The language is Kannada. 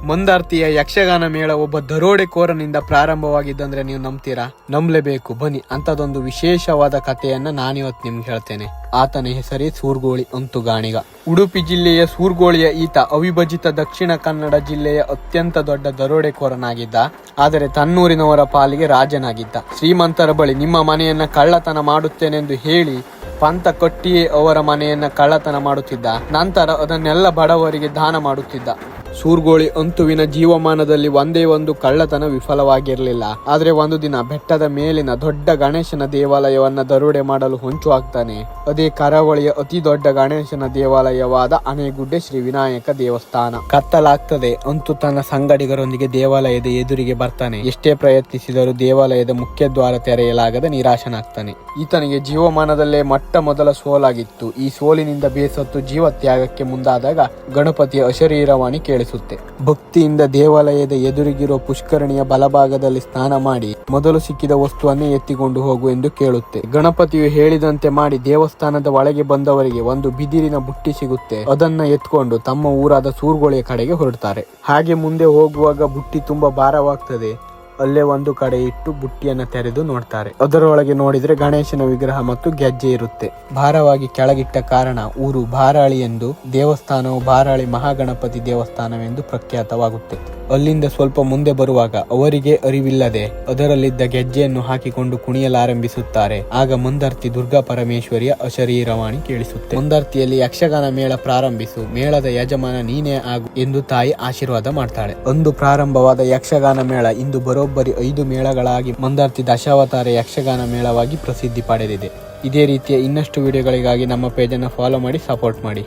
ಮಂದಾರ್ತಿಯ ಯಕ್ಷಗಾನ ಮೇಳ ಒಬ್ಬ ದರೋಡೆಕೋರನಿಂದ ಪ್ರಾರಂಭವಾಗಿದ್ದಂದ್ರೆ ನೀವು ನಂಬ್ತೀರಾ? ನಂಬಲೇಬೇಕು. ಬನ್ನಿ, ಅಂತದೊಂದು ವಿಶೇಷವಾದ ಕಥೆಯನ್ನ ನಾನಿವತ್ತು ನಿಮ್ಗೆ ಹೇಳ್ತೇನೆ. ಆತನ ಹೆಸರೇ ಸೂರ್ಗೋಳಿ ಅಂತುಗಾಣಿಗ. ಉಡುಪಿ ಜಿಲ್ಲೆಯ ಸೂರ್ಗೋಳಿಯ ಈತ ಅವಿಭಜಿತ ದಕ್ಷಿಣ ಕನ್ನಡ ಜಿಲ್ಲೆಯ ಅತ್ಯಂತ ದೊಡ್ಡ ದರೋಡೆಕೋರನಾಗಿದ್ದ. ಆದರೆ ತನ್ನೂರಿನವರ ಪಾಲಿಗೆ ರಾಜನಾಗಿದ್ದ. ಶ್ರೀಮಂತರ ಬಳಿ ನಿಮ್ಮ ಮನೆಯನ್ನ ಕಳ್ಳತನ ಮಾಡುತ್ತೇನೆಂದು ಹೇಳಿ ಪಂತ ಕಟ್ಟಿಯೇ ಅವರ ಮನೆಯನ್ನ ಕಳ್ಳತನ ಮಾಡುತ್ತಿದ್ದ. ನಂತರ ಅದನ್ನೆಲ್ಲ ಬಡವರಿಗೆ ದಾನ ಮಾಡುತ್ತಿದ್ದ. ಸೂರ್ಗೋಳಿ ಅಂತುವಿನ ಜೀವಮಾನದಲ್ಲಿ ಒಂದೇ ಒಂದು ಕಳ್ಳತನ ವಿಫಲವಾಗಿರಲಿಲ್ಲ. ಆದ್ರೆ ಒಂದು ದಿನ ಬೆಟ್ಟದ ಮೇಲಿನ ದೊಡ್ಡ ಗಣೇಶನ ದೇವಾಲಯವನ್ನ ದರೋಡೆ ಮಾಡಲು ಹೊಂಚು ಹಾಕ್ತಾನೆ. ಅದೇ ಕರಾವಳಿಯ ಅತಿ ದೊಡ್ಡ ಗಣೇಶನ ದೇವಾಲಯವಾದ ಆನೆಗುಡ್ಡೆ ಶ್ರೀ ವಿನಾಯಕ ದೇವಸ್ಥಾನ. ಕತ್ತಲಾಗ್ತದೆ. ಅಂತೂ ತನ್ನ ಸಂಗಡಿಗರೊಂದಿಗೆ ದೇವಾಲಯದ ಎದುರಿಗೆ ಬರ್ತಾನೆ. ಎಷ್ಟೇ ಪ್ರಯತ್ನಿಸಿದರೂ ದೇವಾಲಯದ ಮುಖ್ಯ ದ್ವಾರ ತೆರೆಯಲಾಗದ ನಿರಾಶನಾಗ್ತಾನೆ. ಈತನಿಗೆ ಜೀವಮಾನದಲ್ಲೇ ಮೊಟ್ಟ ಮೊದಲ ಸೋಲಾಗಿತ್ತು. ಈ ಸೋಲಿನಿಂದ ಬೇಸತ್ತು ಜೀವತ್ಯಾಗಕ್ಕೆ ಮುಂದಾದಾಗ ಗಣಪತಿಯ ಅಶರೀರವಾಣಿ ಕೇಳಿಸುತ್ತೆ. ಭಕ್ತಿಯಿಂದ ದೇವಾಲಯದ ಎದುರಿಗಿರುವ ಪುಷ್ಕರಣಿಯ ಬಲಭಾಗದಲ್ಲಿ ಸ್ನಾನ ಮಾಡಿ ಮೊದಲು ಸಿಕ್ಕಿದ ವಸ್ತುವನ್ನೇ ಎತ್ತಿಕೊಂಡು ಹೋಗು ಎಂದು ಕೇಳುತ್ತೆ. ಗಣಪತಿಯು ಹೇಳಿದಂತೆ ಮಾಡಿ ದೇವಸ್ಥಾನದ ಒಳಗೆ ಬಂದವರಿಗೆ ಒಂದು ಬಿದಿರಿನ ಬುಟ್ಟಿ ಸಿಗುತ್ತೆ. ಅದನ್ನ ಎತ್ಕೊಂಡು ತಮ್ಮ ಊರಾದ ಸೂರ್ಗೋಳಿಯ ಕಡೆಗೆ ಹೊರಡ್ತಾರೆ. ಹಾಗೆ ಮುಂದೆ ಹೋಗುವಾಗ ಬುಟ್ಟಿ ತುಂಬಾ ಭಾರವಾಗ್ತದೆ. ಅಲ್ಲೇ ಒಂದು ಕಡೆ ಇಟ್ಟು ಬುಟ್ಟಿಯನ್ನ ತೆರೆದು ನೋಡ್ತಾರೆ. ಅದರೊಳಗೆ ನೋಡಿದ್ರೆ ಗಣೇಶನ ವಿಗ್ರಹ ಮತ್ತು ಗೆಜ್ಜೆ ಇರುತ್ತೆ. ಭಾರವಾಗಿ ಕೆಳಗಿಟ್ಟ ಕಾರಣ ಊರು ಬಾರಾಳಿ ಎಂದು, ದೇವಸ್ಥಾನವು ಬಾರಾಳಿ ಮಹಾಗಣಪತಿ ದೇವಸ್ಥಾನವೆಂದು ಪ್ರಖ್ಯಾತವಾಗುತ್ತೆ. ಅಲ್ಲಿಂದ ಸ್ವಲ್ಪ ಮುಂದೆ ಬರುವಾಗ ಅವರಿಗೆ ಅರಿವಿಲ್ಲದೆ ಅದರಲ್ಲಿದ್ದ ಗೆಜ್ಜೆಯನ್ನು ಹಾಕಿಕೊಂಡು ಕುಣಿಯಲಾರಂಭಿಸುತ್ತಾರೆ. ಆಗ ಮಂದಾರ್ತಿ ದುರ್ಗಾ ಪರಮೇಶ್ವರಿಯ ಅಶರೀರವಾಣಿ ಕೇಳಿಸುತ್ತೆ. ಮಂದಾರ್ತಿಯಲ್ಲಿ ಯಕ್ಷಗಾನ ಮೇಳ ಪ್ರಾರಂಭಿಸು, ಮೇಳದ ಯಜಮಾನ ನೀನೇ ಆಗು ಎಂದು ತಾಯಿ ಆಶೀರ್ವಾದ ಮಾಡ್ತಾಳೆ. ಅಂದು ಪ್ರಾರಂಭವಾದ ಯಕ್ಷಗಾನ ಮೇಳ ಇಂದು ಬರೋಬ್ಬರಿ 5 ಮೇಳಗಳಾಗಿ ಮಂದಾರ್ತಿ ದಶಾವತಾರ ಯಕ್ಷಗಾನ ಮೇಳವಾಗಿ ಪ್ರಸಿದ್ಧಿ ಪಡೆದಿದೆ. ಇದೇ ರೀತಿಯ ಇನ್ನಷ್ಟು ವಿಡಿಯೋಗಳಿಗಾಗಿ ನಮ್ಮ ಪೇಜನ್ನು ಫಾಲೋ ಮಾಡಿ, ಸಪೋರ್ಟ್ ಮಾಡಿ.